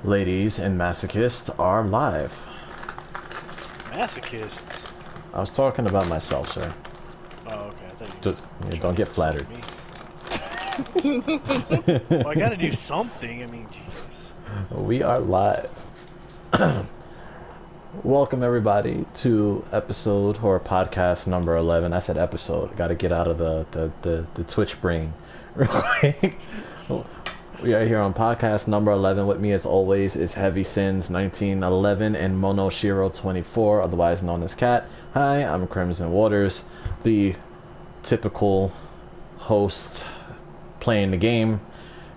Ladies and masochists are live. Masochists? I was talking about myself, sir. Oh, okay. I thought you Don't get flattered. Well, I gotta do something. I mean, Jesus. We are live. Welcome everybody to episode or podcast number 11. I said episode. I gotta get out of the Twitch brain real quick. We are here on podcast number 11. With me as always is Heavy Sins 1911 and Mono Shiro 24, otherwise known as Cat. Hi, I'm Crimson Waters, the typical host playing the game.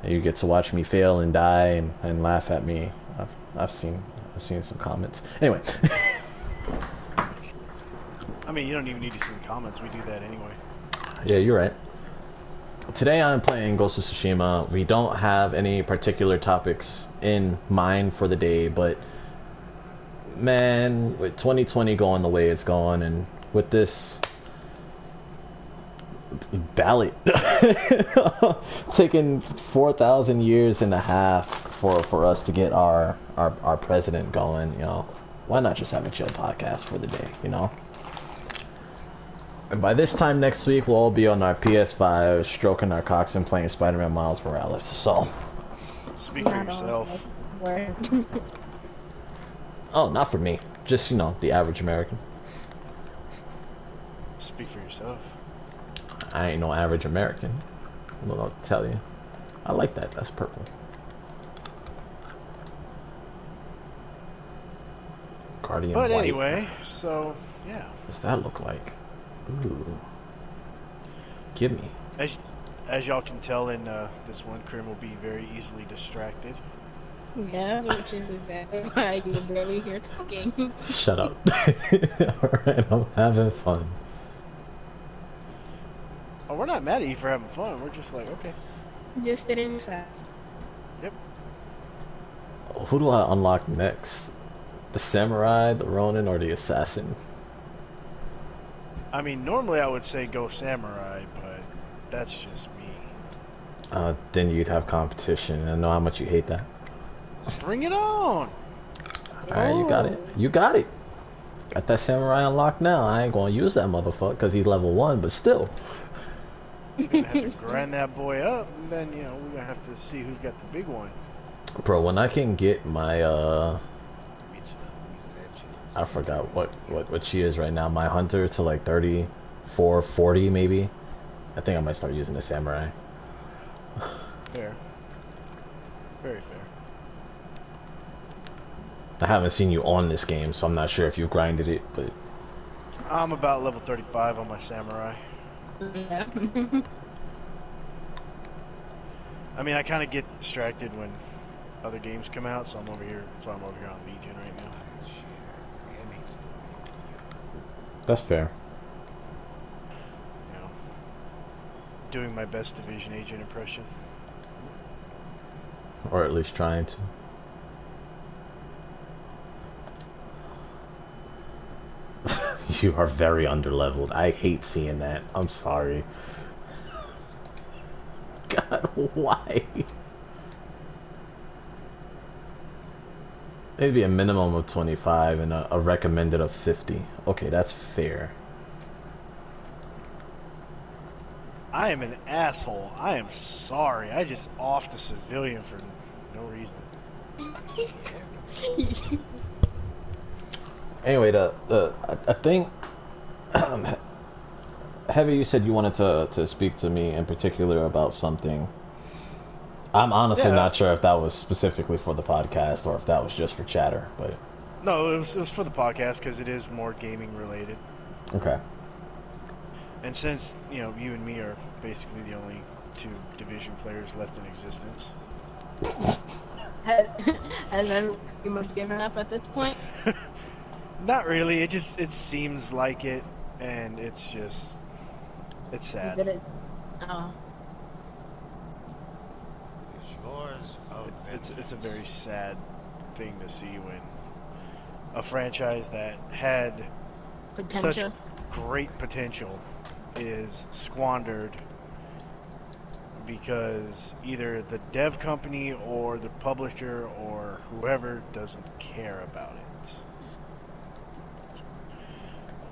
And you get to watch me fail and die and laugh at me. I've seen some comments. Anyway. I mean, you don't even need to see the comments. We do that anyway. Yeah, you're right. Today I'm playing Ghost of Tsushima. We don't have any particular topics in mind for the day, but man, with 2020 going the way it's going, and with this ballot taking 4,000 years and a half for us to get our president going, you know, why not just have a chill podcast for the day, you know? And by this time next week, we'll all be on our PS5, stroking our cocks and playing Spider-Man Miles Morales. So, speak for yourself. Oh, not for me. Just, you know, the average American. Speak for yourself. I ain't no average American. I don't know what to tell you. I like that. That's purple. Guardian But White. anyway, so, yeah. What does that look like? Ooh. Give me. As y'all can tell in this one, Krim will be very easily distracted. Yeah, which is exactly why you're barely here talking. Shut up. Alright, I'm having fun. Oh, we're not mad at you for having fun. We're just like, okay. Just sitting fast. Yep. Who do I unlock next? The Samurai, the Ronin, or the Assassin? I mean, normally I would say go Samurai, but that's just me. Then you'd have competition. I know how much you hate that. Bring it on! Alright, you got it. You got it. Got that Samurai unlocked now. I ain't gonna use that motherfucker because he's level 1, but still. We're gonna have to grind that boy up, and then, you know, we're gonna have to see who's got the big one. Bro, when I can get my, I forgot what she is right now, my hunter to like 34, 40 maybe, I think I might start using the Samurai. Fair. Very fair. I haven't seen you on this game, so I'm not sure if you've grinded it, but... I'm about level 35 on my Samurai. Yeah. I mean, I kind of get distracted when other games come out, so I'm over here on Legion right now. That's fair. You know, doing my best Division Agent impression. Or at least trying to. You are very underleveled. I hate seeing that. I'm sorry. God, why? Maybe a minimum of 25 and a recommended of 50. Okay, that's fair. I am an asshole. I am sorry. I just offed a civilian for no reason. Anyway, I think Heavy, you said you wanted to speak to me in particular about something. I'm honestly not sure if that was specifically for the podcast or if that was just for chatter, but... No, it was for the podcast because it is more gaming related. Okay. And since, you know, you and me are basically the only two Division players left in existence. Has everyone pretty much given up at this point? Not really. It seems like it, and it's sad. Is it oh. It's a very sad thing to see when a franchise that had Potential. such great potential is squandered because either the dev company or the publisher or whoever doesn't care about it.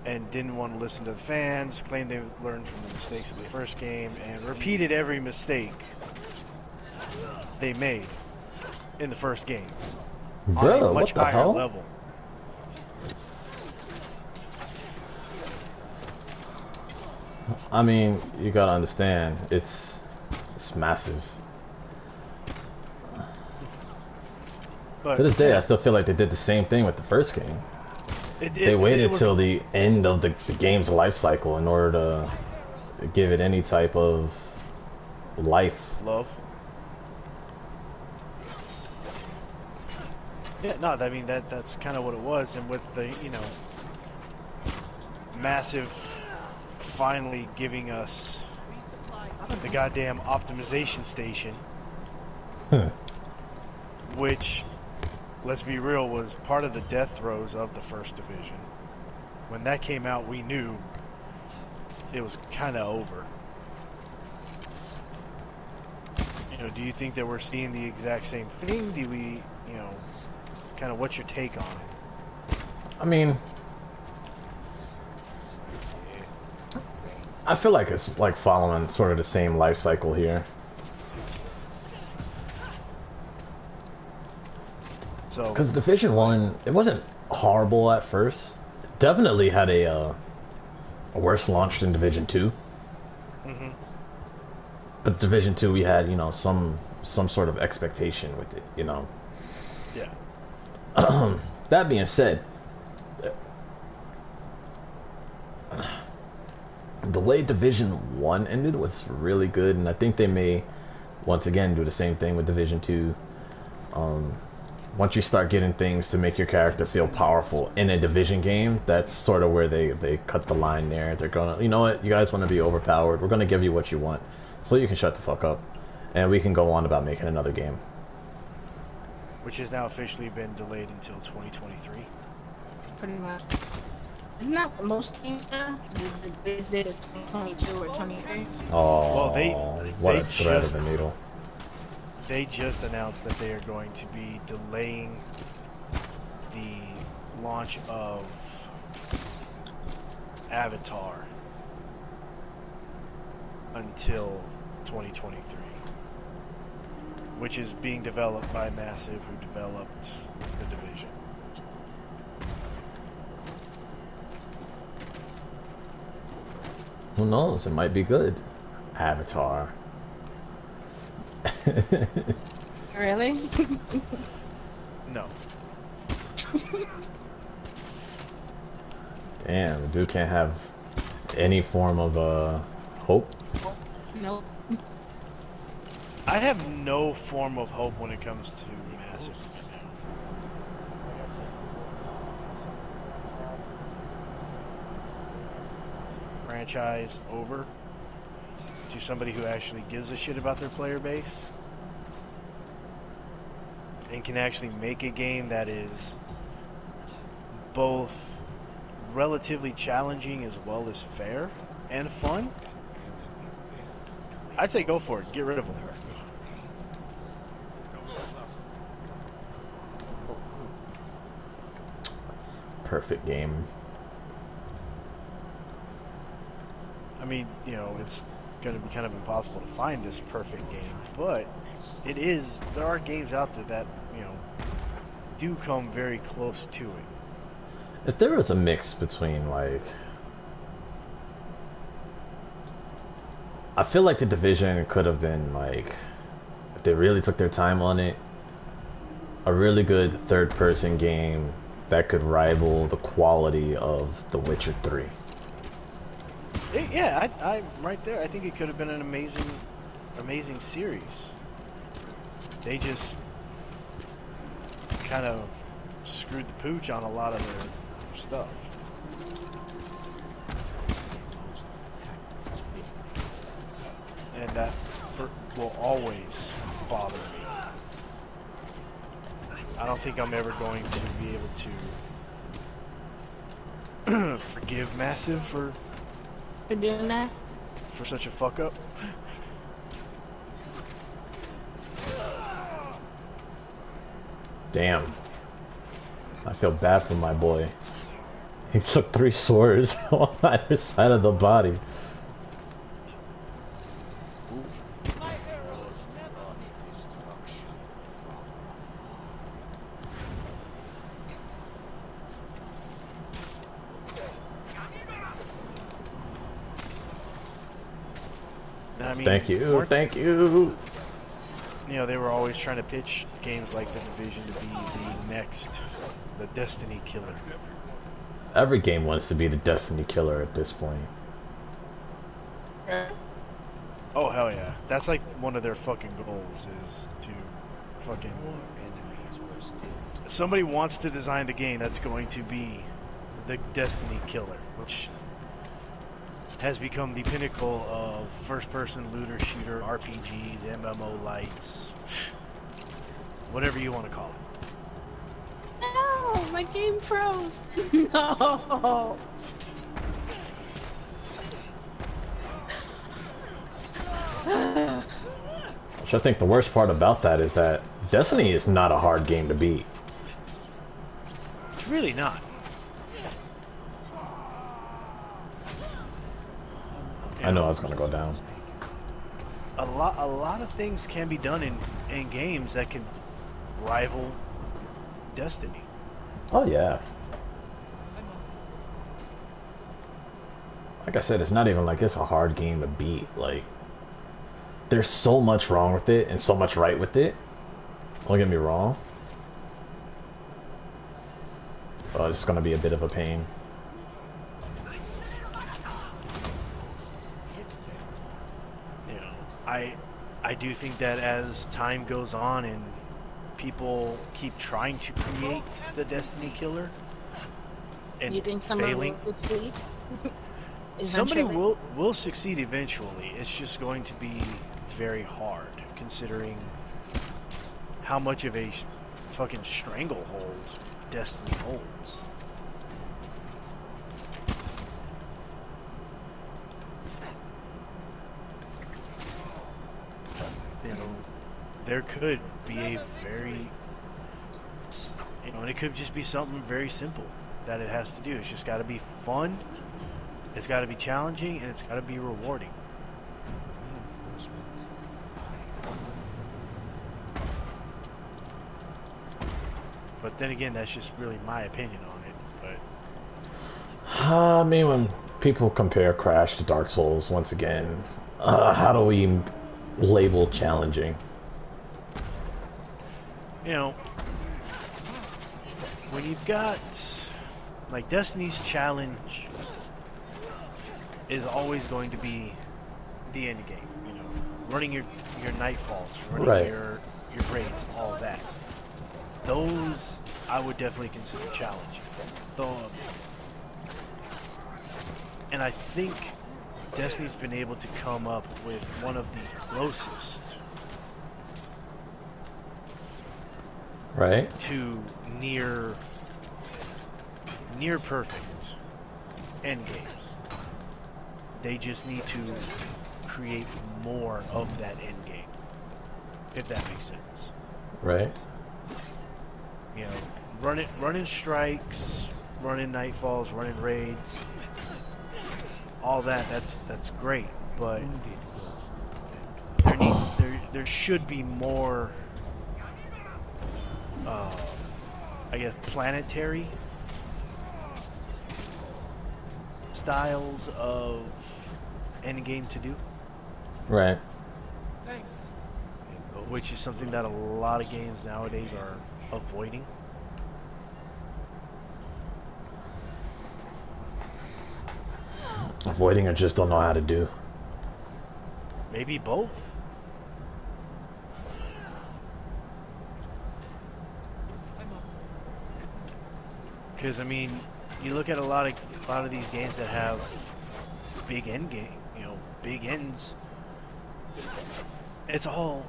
And didn't want to listen to the fans, claimed they learned from the mistakes of the first game, and repeated every mistake they made in the first game. Bro, on a much what the higher hell? level. I mean, you gotta understand, it's massive. But To this day, I still feel like they did the same thing with the first game. They waited till the end of the game's life cycle in order to give it any type of life. love. Yeah, no, I mean that's kind of what it was, and with the massive finally giving us the goddamn optimization station, which, let's be real, was part of the death throes of the first division. When that came out, we knew it was kind of over. Do you think that we're seeing the exact same thing? Do we, kind of what's your take on it? I mean, I feel like it's like following sort of the same life cycle here. So, Because Division 1, it wasn't horrible at first. Definitely had a worse launch than Division 2. mm-hmm. But Division 2, we had, some sort of expectation with it, Yeah. That being said, the way Division 1 ended was really good, and I think they may, once again, do the same thing with Division 2. Once you start getting things to make your character feel powerful in a Division game, that's sort of where they cut the line there. They're gonna, you know what, you guys want to be overpowered, we're gonna give you what you want, so you can shut the fuck up, and we can go on about making another game. Which has now officially been delayed until 2023. Pretty much. Isn't that what most games now? Is it 2022 or 23? Oh, Well, what they a thread just- of the needle. They just announced that they are going to be delaying the launch of Avatar until 2023, which is being developed by Massive, who developed The Division. Who knows? It might be good. Avatar. Really? No. Damn, the dude can't have any form of hope. Nope. I have no form of hope when it comes to Massive. Franchise over to somebody who actually gives a shit about their player base and can actually make a game that is both relatively challenging as well as fair and fun. I'd say go for it. Get rid of them. Perfect game. I mean, it's going to be kind of impossible to find this perfect game, but it is. There are games out there that, do come very close to it. If there was a mix between, like... I feel like The Division could have been, like... If they really took their time on it, a really good third-person game that could rival the quality of The Witcher 3. Yeah, I right there. I think it could have been an amazing series. They just kind of screwed the pooch on a lot of their stuff. And that will always bother me. I don't think I'm ever going to be able to forgive Massive For doing that? for such a fuck up. Damn. I feel bad for my boy. He took 3 swords on either side of the body. I mean, Thank you, thank you. You know, they were always trying to pitch games like The Division to be the next, the Destiny killer. Every game wants to be the Destiny killer at this point. Oh, hell yeah. That's like one of their fucking goals is to fucking... Somebody wants to design the game that's going to be the Destiny killer, which has become the pinnacle of first-person looter shooter, RPGs, MMO lights, whatever you want to call it. No, my game froze. No. Which I think the worst part about that is that Destiny is not a hard game to beat. It's really not. I know I was gonna go down. A lot of things can be done in games that can rival Destiny. Oh yeah. Like I said, it's not even like it's a hard game to beat. Like, there's so much wrong with it and so much right with it. Don't get me wrong. But it's gonna be a bit of a pain. You know, I do think that as time goes on and people keep trying to create the Destiny killer and You think someone failing, will succeed? somebody Eventually? will succeed eventually. It's just going to be very hard considering how much of a fucking stranglehold Destiny holds. You know, there could be a very, you know, and it could just be something very simple that it has to do. It's just got to be fun, it's got to be challenging, and it's got to be rewarding. But then again, that's just really my opinion on it. But I mean, when people compare Crash to Dark Souls, once again, how do we label challenging? you know, when you've got like Destiny's challenge is always going to be the end game. You know, running your nightfalls, running Right. your raids, all of that. Those I would definitely consider challenging. Though, and I think Destiny's been able to come up with one of the closest Right? to near perfect end games. They just need to create more of that end game, if that makes sense. Right? You know, running strikes, running nightfalls, running raids, all that. That's great, but there should be more. I guess planetary styles of endgame to do, Right. which is something that a lot of games nowadays are avoiding. Avoiding or just don't know how to do. Maybe both. Because I mean, you look at a lot of these games that have big end game, you know, big ends. It's all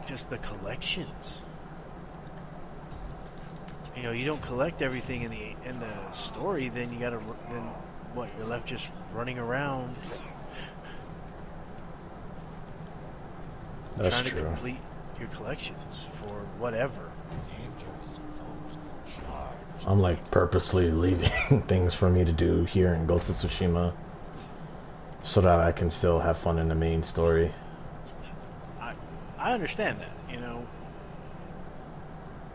just the collections. You know, you don't collect everything in the story, then you gotta then what? You're left just running around That's trying true. to complete. your collections for whatever. I'm like purposely leaving things for me to do here in Ghost of Tsushima so that I can still have fun in the main story. I understand that, you know.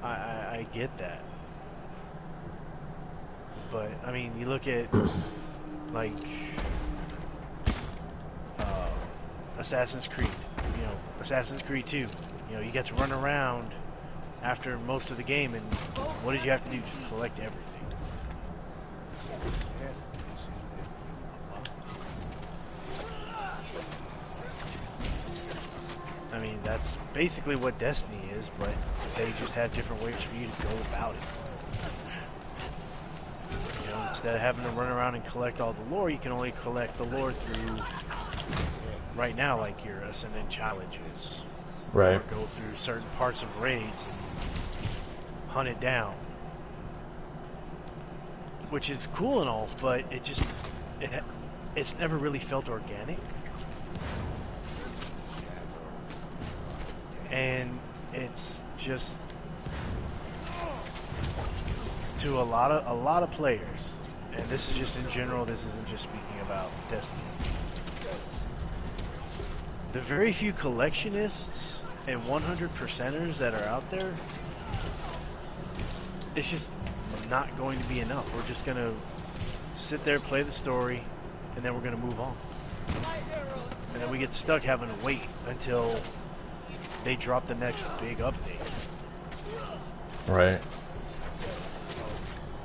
I get that. But I mean, you look at like Assassin's Creed, you know, Assassin's Creed 2. You know, you get to run around after most of the game, and what did you have to do? Just collect everything. I mean, that's basically what Destiny is, but they just have different ways for you to go about it. You know, instead of having to run around and collect all the lore, you can only collect the lore through, right now, like your Ascendant challenges. Right. Or go through certain parts of raids and hunt it down. Which is cool and all, but it's never really felt organic. And it's just, to a lot of players, and this is just in general, this isn't just speaking about Destiny. The very few collectionists and 100%ers that are out there, it's just not going to be enough. We're just going to sit there, play the story, and then we're going to move on. And then we get stuck having to wait until they drop the next big update. Right.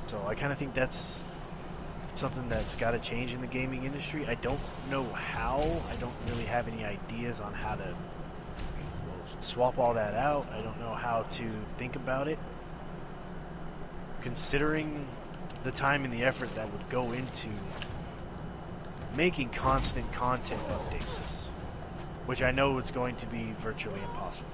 So I kind of think that's something that's got to change in the gaming industry. I don't know how. I don't really have any ideas on how to swap all that out. I don't know how to think about it, considering the time and the effort that would go into making constant content updates, which I know is going to be virtually impossible.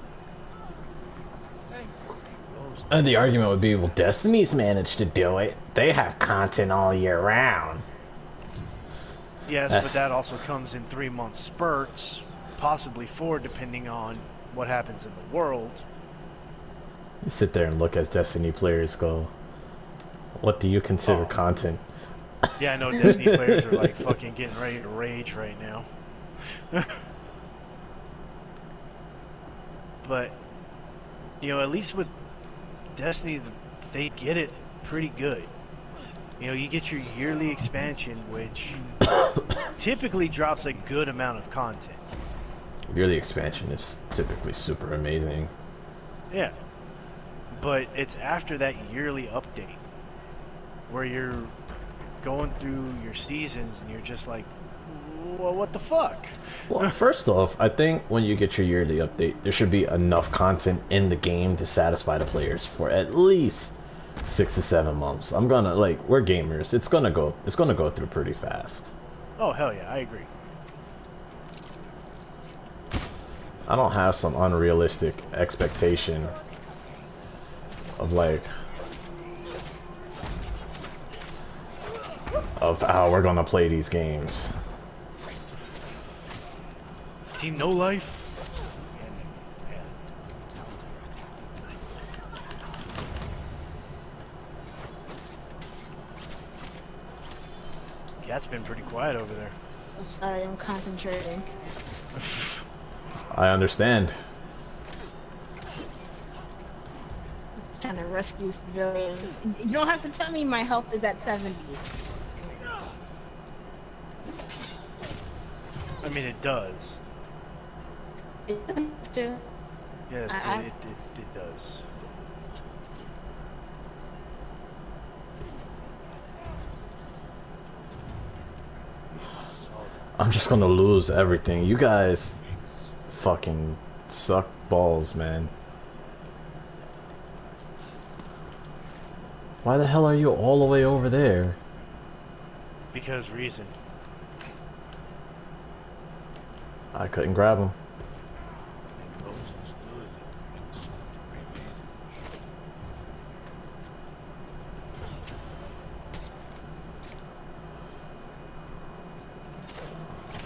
And the argument would be, well, Destiny's managed to do it. They have content all year round. Yes, but that also comes in 3-month spurts, possibly 4, depending on what happens in the world. You sit there and look as Destiny players go, what do you consider content? Yeah, I know Destiny players are like fucking getting ready to rage right now. But, you know, at least with Destiny, they get it pretty good. You know, you get your yearly expansion, which typically drops a good amount of content. Yearly expansion is typically super amazing. Yeah. But it's after that yearly update where you're going through your seasons and you're just like, well, what the fuck? Well, first off, I think when you get your yearly update, there should be enough content in the game to satisfy the players for at least 6 to 7 months. I'm gonna, like, we're gamers. It's gonna go through pretty fast. Oh, hell yeah, I agree. I don't have some unrealistic expectation of, like, of how we're gonna play these games. Team No Life. Cat's been pretty quiet over there. I'm sorry, I'm concentrating. I understand. Trying to rescue civilians. You don't have to tell me my health is at 70. I mean, it does. It doesn't have to. Yes, it does. I'm just gonna lose everything. You guys fucking suck balls, man. Why the hell are you all the way over there? Because reason. I couldn't grab him.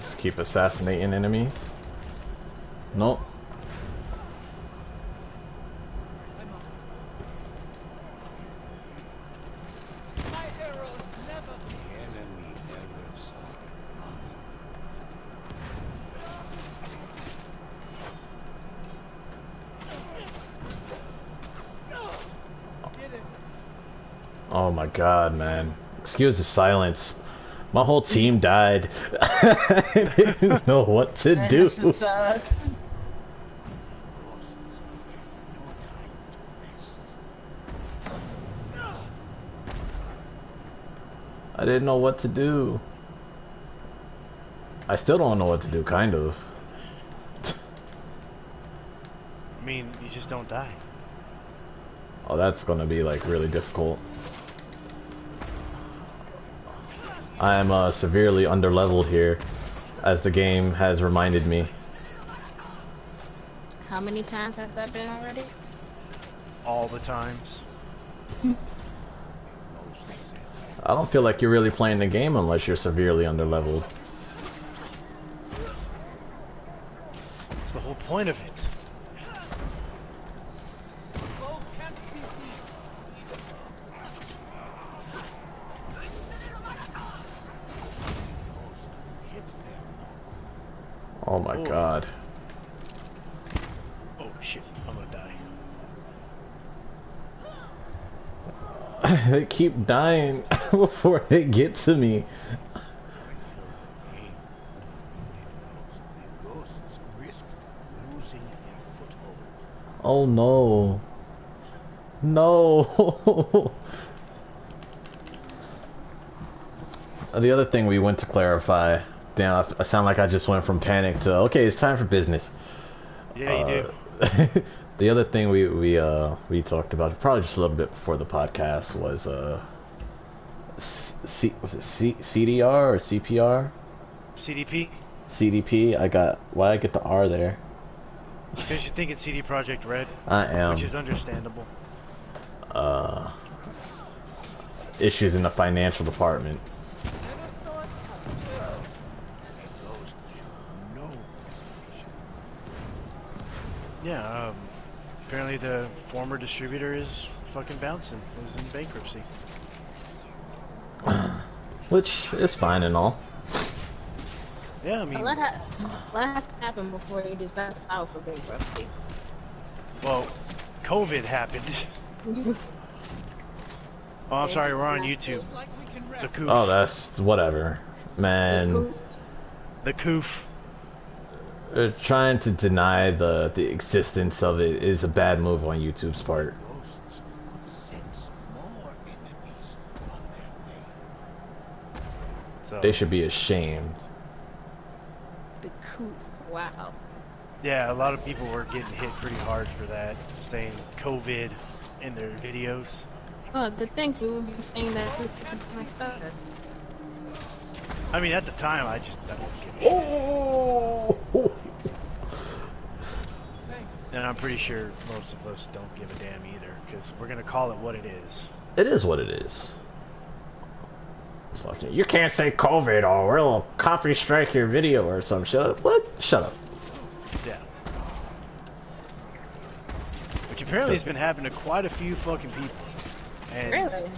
Just keep assassinating enemies. Nope. Oh my god, man. Excuse the silence. My whole team died. I didn't know what to do. I didn't know what to do. I still don't know what to do, kind of. I mean, you just don't die. Oh, that's gonna be, like, really difficult. I am severely underleveled here, as the game has reminded me. How many times has that been already? All the times. I don't feel like you're really playing the game unless you're severely underleveled. That's the whole point of it. Oh my god. Oh shit, I'm gonna die. They keep dying before they get to me. Oh no. No. The other thing we went to clarify. Damn, I sound like I just went from panic to, okay, it's time for business. Yeah, you do. The other thing we talked about, probably just a little bit before the podcast, was was it CDR or CPR? CDP? CDP. Why I get the R there? Because you think it's CD Projekt Red. I am. Which is understandable. Issues in the financial department. Yeah, apparently the former distributor is fucking bouncing. Is in bankruptcy. Which is fine and all. Yeah, I mean... What has to happen before you decide to file for bankruptcy? Well, COVID happened. Oh, I'm sorry, we're on YouTube. The Coof. Oh, that's... whatever. Man. The Coof. Trying to deny the existence of it is a bad move on YouTube's part. So, they should be ashamed. The Coof, wow. Yeah, a lot of people were getting hit pretty hard for that, saying COVID in their videos. Well, to think we would be saying that since the started. I mean, at the time, I didn't give a shit. Oh! And I'm pretty sure most of us don't give a damn either, because we're gonna call it what it is. It is what it is. Fucking, you can't say COVID or we'll copy strike your video or some shit. What? Shut up. Yeah. Which apparently has been happening to quite a few fucking people. And really?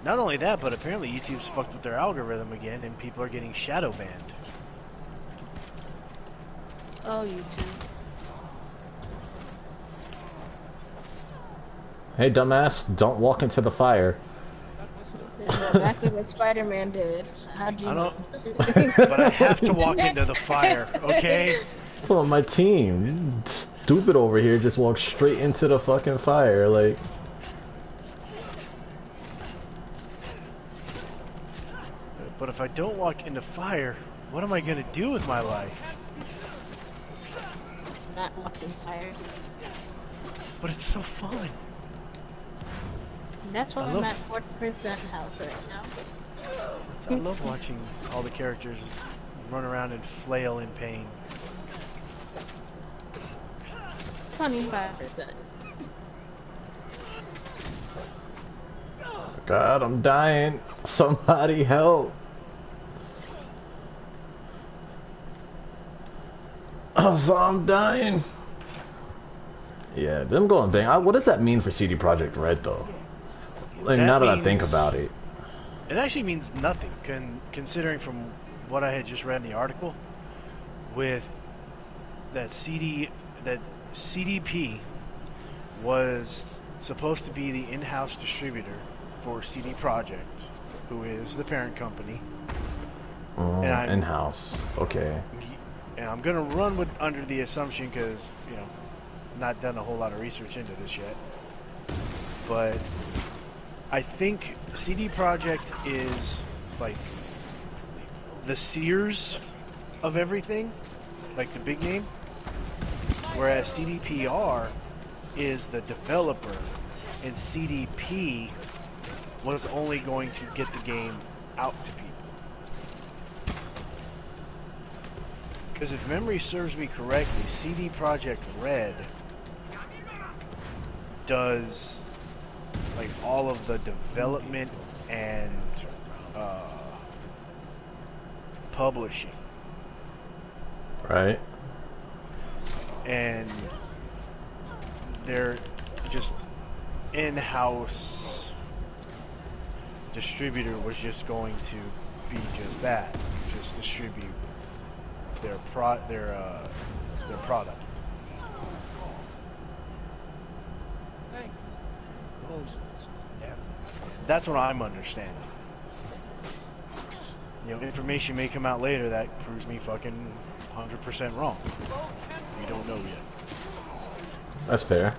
Not only that, but apparently YouTube's fucked with their algorithm again, and people are getting shadow banned. Oh, YouTube. Hey, dumbass, don't walk into the fire. That's exactly what Spider-Man did. How'd you know? But I have to walk into the fire, okay? Well, my team, stupid over here, just walked straight into the fucking fire, like... But if I don't walk into fire, what am I gonna do with my life? Not walk in fire. But it's so fun. That's why I'm at 40% health right now. I love watching all the characters run around and flail in pain. 25%. God, I'm dying. Somebody help. Oh, so I'm dying. Yeah, them going bang. What does that mean for CD Projekt Red, though? Like, now that I think about it. It actually means nothing, considering from what I had just read in the article, with that CDP was supposed to be the in-house distributor for CD Projekt, who is the parent company. In-house. Okay. And I'm gonna run with under the assumption, because not done a whole lot of research into this yet, but I think CD Projekt is like the Sears of everything, like the big name, whereas CDPR is the developer, and CDP was only going to get the game out to people. Because if memory serves me correctly, CD Projekt Red does like all of the development and publishing. Right. And they're just in-house distributor was just going to be just that, just distribute their product. Thanks. That's what I'm understanding. Information may come out later that proves me fucking 100% wrong. We don't know yet. That's fair.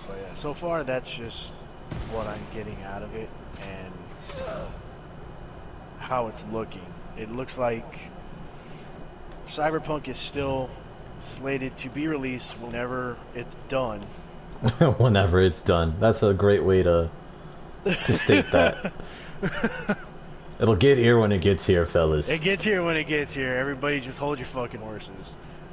But yeah, so far that's just what I'm getting out of it and how it's looking. It looks like Cyberpunk is still slated to be released whenever it's done. Whenever it's done. That's a great way to state that. It'll get here when it gets here, fellas. It gets here when it gets here. Everybody just hold your fucking horses.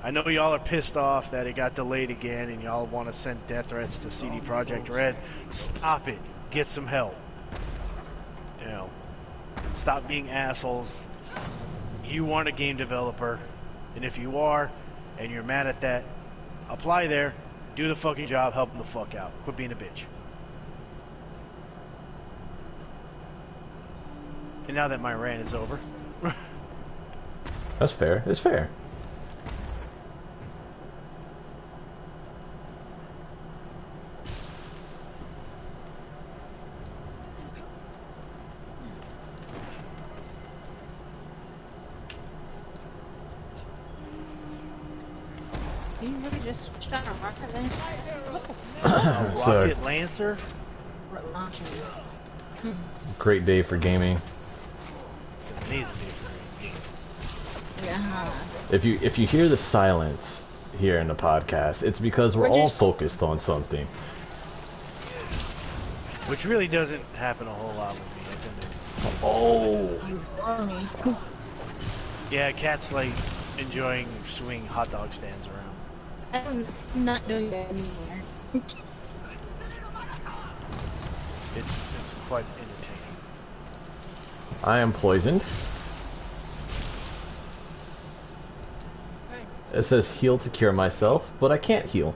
I know y'all are pissed off that it got delayed again and y'all want to send death threats to CD Projekt Red. Stop it. Get some help. Stop being assholes. You aren't a game developer. And if you are, and you're mad at that, apply there, do the fucking job, help them the fuck out. Quit being a bitch. And now that my rant is over. That's fair. It's fair. You really just switched on a rocket A So, Rocket Lancer? launcher. great day for gaming. Amazing day for me. Yeah. If you hear the silence here in the podcast, it's because we're all just focused on something. Which really doesn't happen a whole lot with me. I tend to... Oh, You for me. Yeah, Cat's like enjoying swinging hot dog stands around. I'm not doing that anymore. It's quite entertaining. I am poisoned. Thanks. It says heal to cure myself, but I can't heal.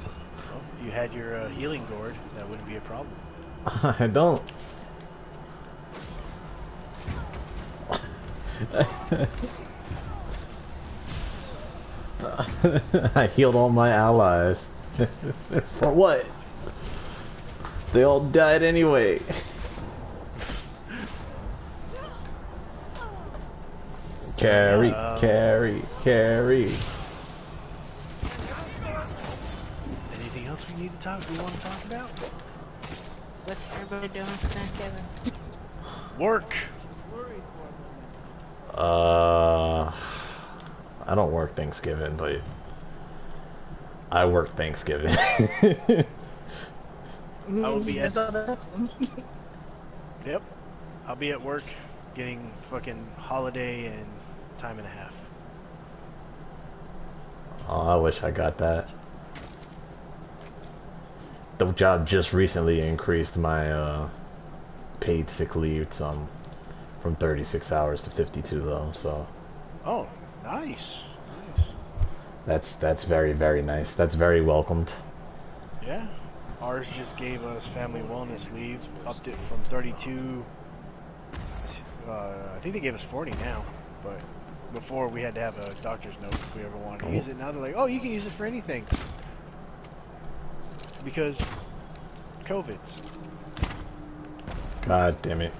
Well, if you had your healing gourd, that wouldn't be a problem. I don't. I healed all my allies. For what? They all died anyway. Carry, carry, carry. Anything else we want to talk about? What's everybody doing for Thanksgiving? Work. I don't work Thanksgiving, but I work Thanksgiving. I will be at... Yep. I'll be at work getting fucking holiday and time and a half. Oh, I wish I got that. The job just recently increased my paid sick leave from 36 hours to 52 though, so Oh, nice. that's very, very nice. That's very welcomed. Yeah. Ours just gave us family wellness leave, upped it from 32 to, I think they gave us 40 now, but Before we had to have a doctor's note if we ever wanted to use it. Now they're like, oh, you can use it for anything. Because COVID's. God damn it.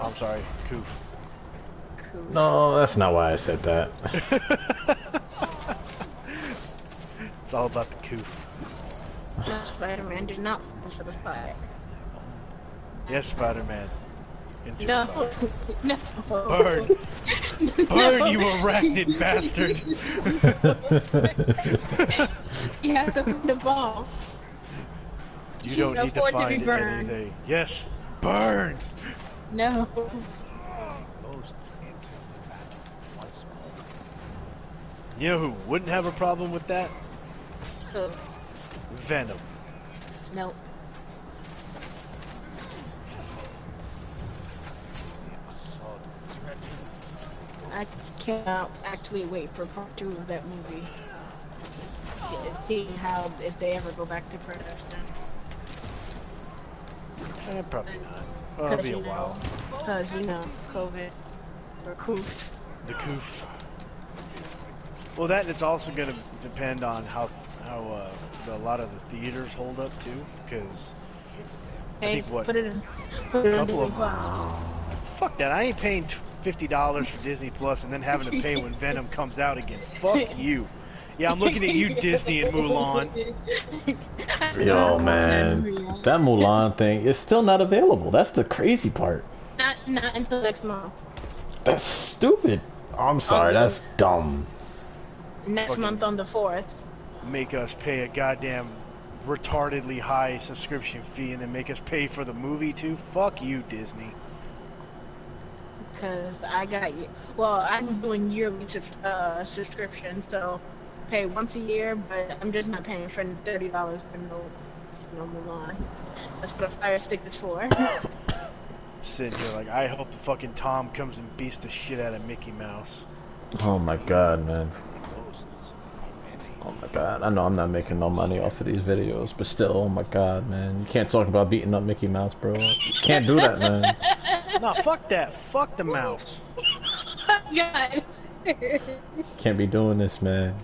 I'm sorry, coof. No, that's not why I said that. It's all about the coof. No, Spider-Man did not fall for the fire. Yes, Spider-Man. Into the No, fire. no. Burn! Burn, you arachnid bastard! You have to find the ball. You don't need to afford to be find burned. anything. Yes, burn! No. You know who wouldn't have a problem with that? Who? Venom. No. I cannot actually wait for part 2 of that movie. Seeing how, if they ever go back to production. Probably not. Well, it'll be a while. Because, you know, COVID. Or coof. The coof. Well, that it's also going to depend on how a lot of the theaters hold up too, because I Hey, think what put it on couple Disney Plus. fuck that. I ain't paying $50 for Disney Plus and then having to pay when Venom comes out again. Fuck you. Yeah, I'm looking at you, Disney and Mulan. Yo, man, that Mulan thing is still not available. That's the crazy part. Not until next month. That's stupid. I'm sorry, that's dumb. Next Fucking- month on the 4th. Make us pay a goddamn retardedly high subscription fee and then make us pay for the movie too? Fuck you, Disney. Because I got you. Well, I'm doing yearly subscription, so pay once a year, but I'm just not paying for $30 for no Mulan. That's what a Fire Stick is for. Sitting here like, I hope the fucking Tom comes and beats the shit out of Mickey Mouse. Oh my god, man. Oh my god, I know I'm not making no money off of these videos, but still, oh my god, man. You can't talk about beating up Mickey Mouse, bro. You can't do that, man. No, fuck that. Fuck the mouse. God. Can't be doing this, man.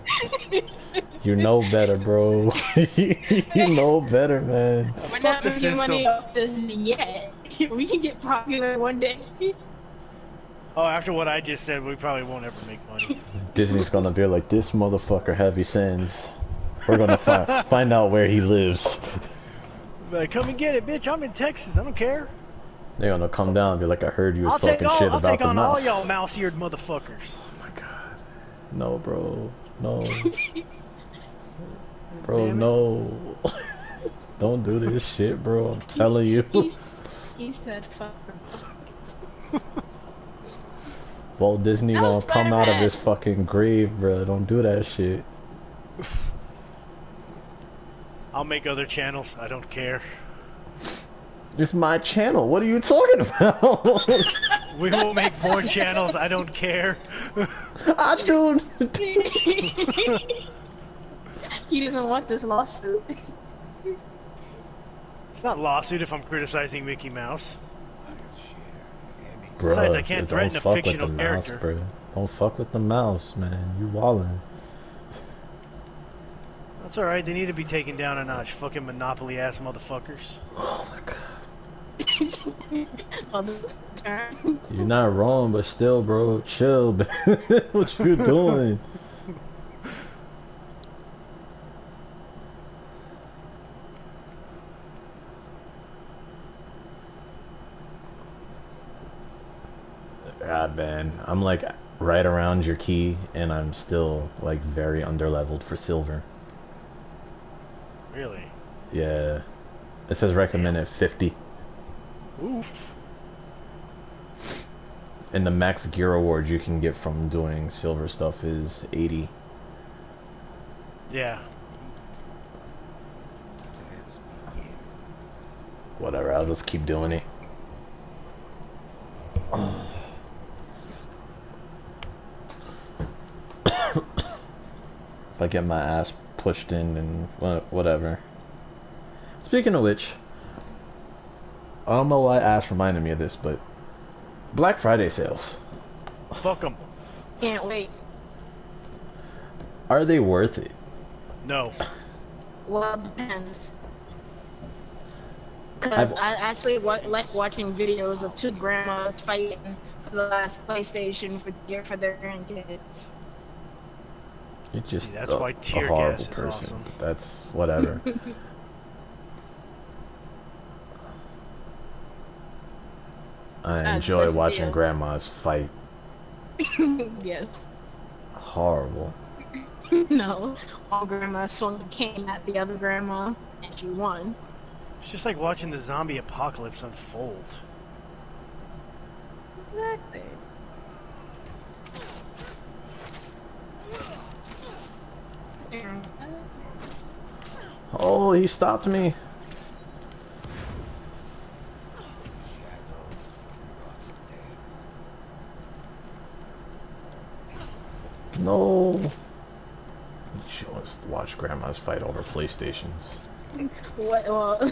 You know better, bro. You know better, man. We're Fuck not the making money system. off this yet. We can get popular one day. Oh, after what I just said, we probably won't ever make money. Disney's gonna be like, this motherfucker heavy sins. We're gonna find out where he lives. Like, come and get it, bitch. I'm in Texas. I don't care. They're gonna come down and be like, I heard you was I'll talking take shit I'll about take the on all mouse. y'all mouse-eared motherfuckers. Oh my god. No, bro. No. Bro, Damn it. no. Don't do this shit, bro. I'm telling you. He said fuck. Walt Disney That was gonna come out of Spider-Man. his fucking grave, bro. Don't do that shit. I'll make other channels. I don't care. It's my channel. What are you talking about? We will make more channels. I don't care. I do. He doesn't want this lawsuit. It's not lawsuit if I'm criticizing Mickey Mouse. Bruh, Besides, I can't don't threaten a fuck with fictional the mouse, character. bruh. Don't fuck with the mouse, man. You wildin'. That's alright. They need to be taken down a notch. Fucking Monopoly-ass motherfuckers. Oh my god. On the turn. You're not wrong, but still, bro, chill, man. What you doing? God, man, I'm like right around your key, and I'm still like very underleveled for silver. Really? Yeah, it says recommended 50, Oof. and the max gear award you can get from doing silver stuff is 80. Yeah. Whatever, I'll just keep doing it. If I get my ass pushed in and whatever. Speaking of which, I don't know why Ash reminded me of this, but Black Friday sales. Fuck them. Can't wait. Are they worth it? No. Well, it depends. I've Because I actually like watching videos of two grandmas fighting for the last PlayStation for their grandkid. You're just See, that's a why tear horrible gas is person. awesome. That's whatever. I Besides, enjoy best watching videos. grandmas fight. Yes. Horrible. No. One grandma swung the cane at the other grandma, and she won. It's just like watching the zombie apocalypse unfold. Exactly. Oh, he stopped me. No. She wants to watch grandmas fight over PlayStations. What? Well,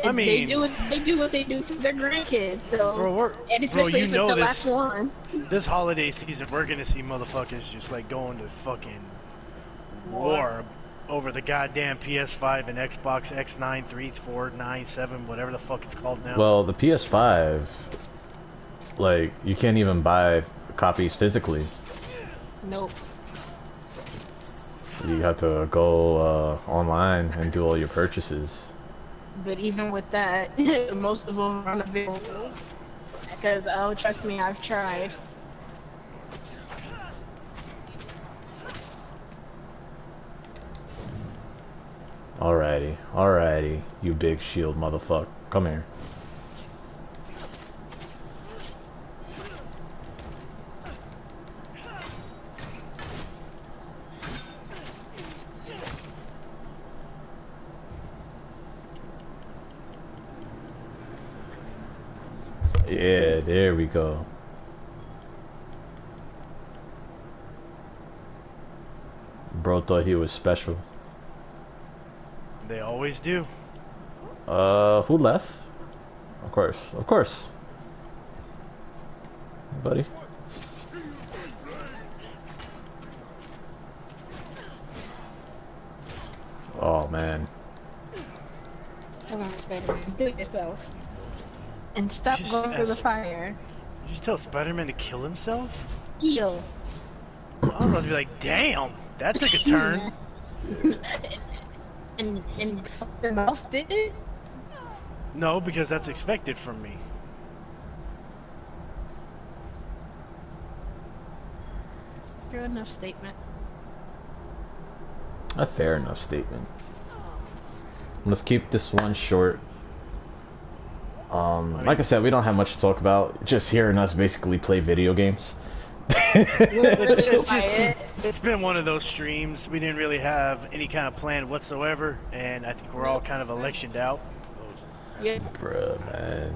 I mean, they do what they do to their grandkids. So, Bro, and especially you if know it's the this. last one. This holiday season, we're gonna see motherfuckers just like going to fucking war over the goddamn PS5 and Xbox X9, 3, 4, 9, 7, whatever the fuck it's called now. Well, the PS5, like, you can't even buy copies physically. Nope. You have to go online and do all your purchases. But even with that, most of them are unavailable. Because, oh, trust me, I've tried. Alrighty, alrighty, you big shield motherfucker. Come here. Yeah, there we go. Bro thought he was special. They always do. Who left? Of course, of course. Buddy. Oh man. Come on, Spider-Man, do it yourself. And stop Just going through the as- fire. You just tell Spider-Man to kill himself? Heal. I was about to be like, damn, that took a turn. and something else did it? No, because that's expected from me. True enough statement. A fair enough statement. Let's keep this one short. Like I said, we don't have much to talk about. Just hearing us basically play video games. It's been one of those streams. We didn't really have any kind of plan whatsoever, and I think we're all kind of electioned out. Yeah. Bruh, man.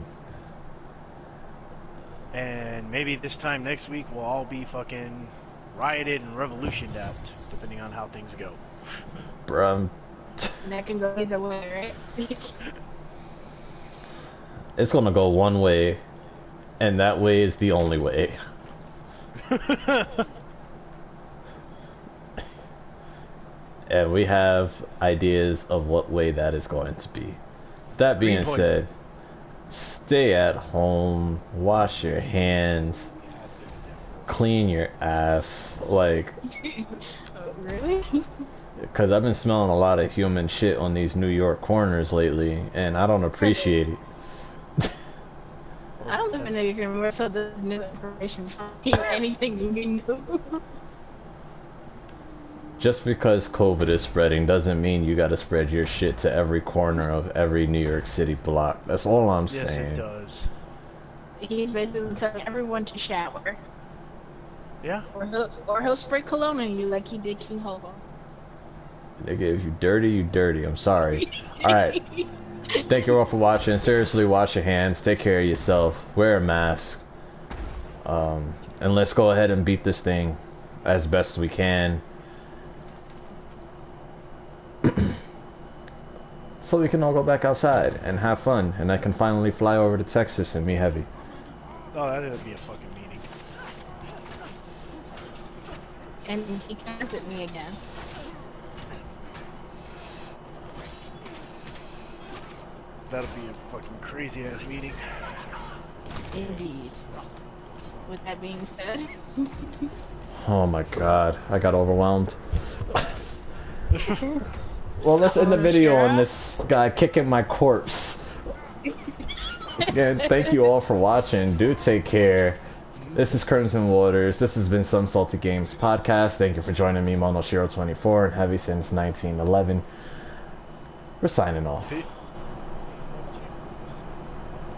And maybe this time next week we'll all be fucking rioted and revolutioned out, depending on how things go. Bruh. That can go either way, right? It's gonna go one way, and that way is the only way. And we have ideas of what way that is going to be. That being said, stay at home, wash your hands, clean your ass, like, Really? because I've been smelling a lot of human shit on these New York corners lately, and I don't appreciate it. I don't even know you can remember so there's new information from me. Anything you knew. Just because COVID is spreading doesn't mean you gotta spread your shit to every corner of every New York City block. That's all I'm Yes, saying. it does. He's basically telling everyone to shower. Yeah. Or he'll spray cologne on you like he did King Hobo. Nigga, if you dirty, you dirty. I'm sorry. Alright. Thank you all for watching. Seriously, wash your hands. Take care of yourself. Wear a mask. And let's go ahead and beat this thing as best we can. So we can all go back outside and have fun. And I can finally fly over to Texas and be heavy. Oh, that'd be a fucking meeting. And he cast at me again. That'll be a fucking crazy ass meeting. Indeed. With that being said, Oh my god, I got overwhelmed. Well, let's end the video on this guy kicking my corpse. Again, thank you all for watching. Do take care. This is Crimson Waters. This has been Some Salty Games podcast. Thank you for joining me, Monoshiro24 and Heavy since 1911. We're signing off.